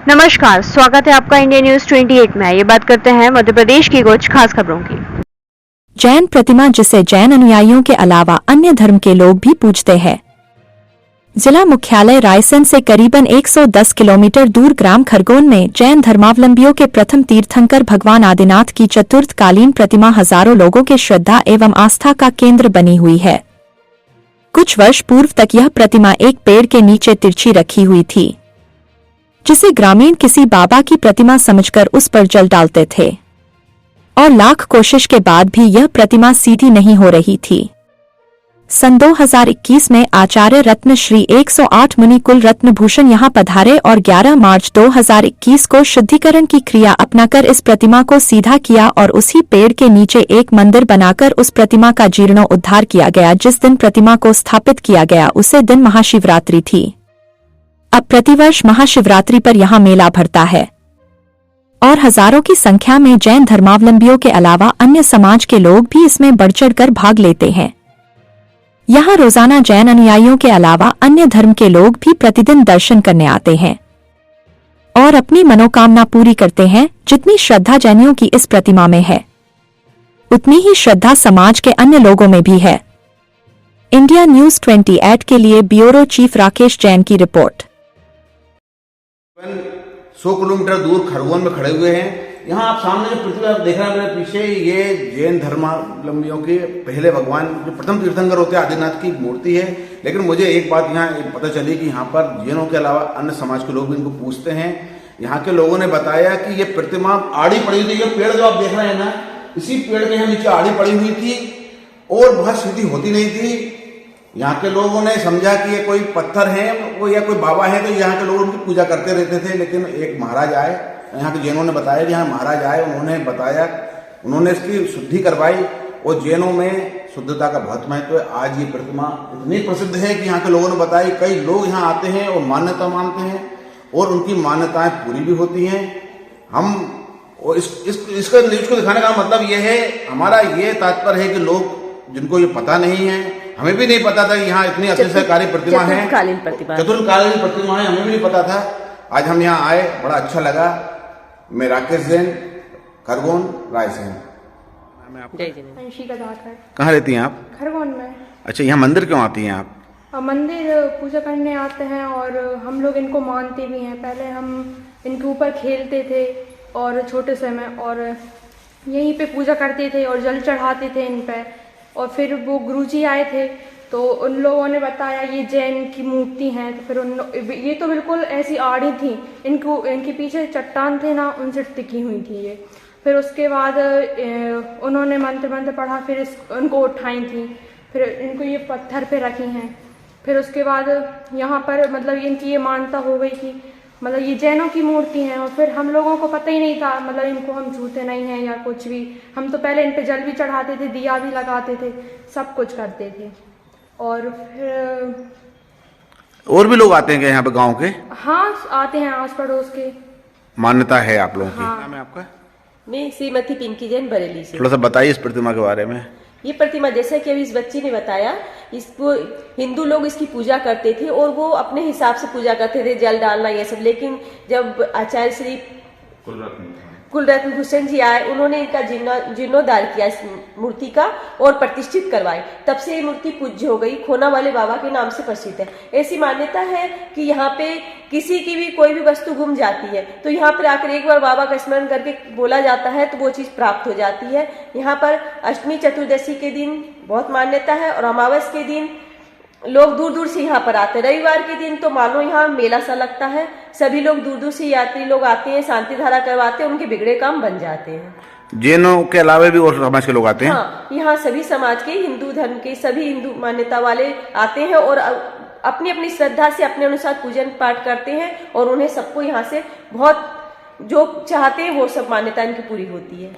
नमस्कार, स्वागत है आपका इंडिया न्यूज 28 में। ये बात करते हैं मध्य प्रदेश की कुछ खास खबरों की। जैन प्रतिमा जिसे जैन अनुयायियों के अलावा अन्य धर्म के लोग भी पूजते हैं। जिला मुख्यालय रायसेन से करीबन 110 किलोमीटर दूर ग्राम खरगोन में जैन धर्मावलंबियों के प्रथम तीर्थंकर भगवान आदिनाथ की चतुर्थकालीन प्रतिमा हजारों लोगों के श्रद्धा एवं आस्था का केंद्र बनी हुई है। कुछ वर्ष पूर्व तक यह प्रतिमा एक पेड़ के नीचे तिरछी रखी हुई थी, जिसे ग्रामीण किसी बाबा की प्रतिमा समझकर उस पर जल डालते थे और लाख कोशिश के बाद भी यह प्रतिमा सीधी नहीं हो रही थी। सन 2021 में आचार्य रत्न श्री 108 मुनि कुल रत्न भूषण यहाँ पधारे और 11 मार्च 2021 को शुद्धिकरण की क्रिया अपनाकर इस प्रतिमा को सीधा किया और उसी पेड़ के नीचे एक मंदिर बनाकर उस प्रतिमा का जीर्णोद्धार किया गया। जिस दिन प्रतिमा को स्थापित किया गया उसे दिन महाशिवरात्रि थी। अब प्रतिवर्ष महाशिवरात्रि पर यहाँ मेला भरता है और हजारों की संख्या में जैन धर्मावलंबियों के अलावा अन्य समाज के लोग भी इसमें बढ़-चढ़कर भाग लेते हैं। यहाँ रोजाना जैन अनुयायियों के अलावा अन्य धर्म के लोग भी प्रतिदिन दर्शन करने आते हैं और अपनी मनोकामना पूरी करते हैं। जितनी श्रद्धा जैनियों की इस प्रतिमा में है, उतनी ही श्रद्धा समाज के अन्य लोगों में भी है। इंडिया न्यूज 28 के लिए ब्यूरो चीफ राकेश जैन की रिपोर्ट। 100 किलोमीटर दूर खरगोन में खड़े हुए हैं। यहाँ आप सामने जो प्रतिमा देख रहे हैं मेरे पीछे, ये जैन धर्मावलंबियों के पहले भगवान जो प्रथम तीर्थंकर होते हैं आदिनाथ की मूर्ति है। लेकिन मुझे एक बात यहाँ पता चली कि यहाँ पर जैनों के अलावा अन्य समाज के लोग भी इनको पूजते हैं। यहाँ के लोगों ने बताया कि ये प्रतिमा आड़ी पड़ी हुई थी। ये पेड़ जो आप देख रहे हैं ना, इसी पेड़ के यहाँ नीचे आड़ी पड़ी हुई थी और बहुत सीधी होती नहीं थी। यहाँ के लोगों ने समझा कि ये कोई पत्थर है वो या कोई बाबा है, तो यहाँ के लोग उनकी पूजा करते रहते थे। लेकिन एक महाराज आए, यहाँ के जैनों ने बताया कि यहाँ महाराज आए, उन्होंने बताया, उन्होंने इसकी शुद्धि करवाई और जैनों में शुद्धता का बहुत महत्व है। आज ये प्रतिमा इतनी प्रसिद्ध है कि यहाँ के लोगों ने बताया कई लोग यहाँ आते हैं और मान्यता मानते हैं और उनकी मान्यताएं पूरी भी होती हैं। हम और इसका न्यूज को दिखाने का मतलब ये है, हमारा ये तात्पर्य है कि लोग जिनको ये पता नहीं है, हमें भी नहीं पता था कि यहाँ इतनी अच्छी सरकारी प्रतिमा है, चतुर्थकालीन प्रतिमा है, हमें भी नहीं पता था। आज हम यहाँ आए, बड़ा अच्छा लगा। मैं राकेश जैन, खरगोन, रायसेन। कहाँ रहती हैं आप? खरगोन में। अच्छा, यहाँ मंदिर क्यों आती हैं आप? मंदिर पूजा करने आते हैं और हम लोग इनको मानते भी हैं। पहले हम इनके ऊपर खेलते थे और छोटे से में, और यहीं पे पूजा करते थे और जल चढ़ाते थे इन पे। और फिर वो गुरुजी आए थे तो उन लोगों ने बताया ये जैन की मूर्ति हैं। तो फिर ये तो बिल्कुल ऐसी आड़ी थी, इनके पीछे चट्टान थे ना, उनसे टिकी हुई थी ये। फिर उसके बाद उन्होंने मंत्र पढ़ा, फिर उनको उठाई थी, फिर इनको ये पत्थर पे रखी हैं। फिर उसके बाद यहाँ पर मतलब इनकी ये मान्यता हो गई कि मतलब ये जैनों की मूर्ति है। और फिर हम लोगों को पता ही नहीं था, मतलब इनको हम छूते नहीं हैं या कुछ भी। हम तो पहले इन पे जल भी चढ़ाते थे, दिया भी लगाते थे, सब कुछ करते थे। और फिर और भी लोग आते हैं क्या यहाँ पे गांव के? हाँ, आते हैं आस पड़ोस के। मान्यता है आप लोगों की? हाँ। नाम है आपका? मैं श्रीमती पिंकी जैन बरेली से। थोड़ा सा बताइए इस प्रतिमा के बारे में। ये प्रतिमा जैसे कि अभी इस बच्ची ने बताया, इसको हिंदू लोग इसकी पूजा करते थे और वो अपने हिसाब से पूजा करते थे, जल डालना ये सब। लेकिन जब आचार्य श्री कुलरत्न भूषण जी आए, उन्होंने इनका जीर्णोद्धार किया इस मूर्ति का और प्रतिष्ठित करवाई। तब से ये मूर्ति पूज्य हो गई, खोना वाले बाबा के नाम से प्रसिद्ध है। ऐसी मान्यता है कि यहाँ पे किसी की भी कोई भी वस्तु गुम जाती है तो यहाँ पर आकर एक बार बाबा का स्मरण करके बोला जाता है तो वो चीज प्राप्त हो जाती है। यहाँ पर अष्टमी चतुर्दशी के दिन बहुत मान्यता है और अमावस के दिन लोग दूर दूर से यहाँ पर आते हैं। रविवार के दिन तो मानो यहाँ मेला सा लगता है, सभी लोग दूर दूर से यात्री लोग आते हैं, शांति धारा करवाते हैं, उनके बिगड़े काम बन जाते हैं। जैनों के अलावा भी और समाज के लोग आते हैं? हाँ, यहाँ सभी समाज के, हिंदू धर्म के सभी हिंदू मान्यता वाले आते हैं और अपनी अपनी श्रद्धा से अपने अनुसार पूजन पाठ करते हैं और उन्हें सबको यहाँ से बहुत जो चाहते हैं वो सब मान्यता इनकी पूरी होती है।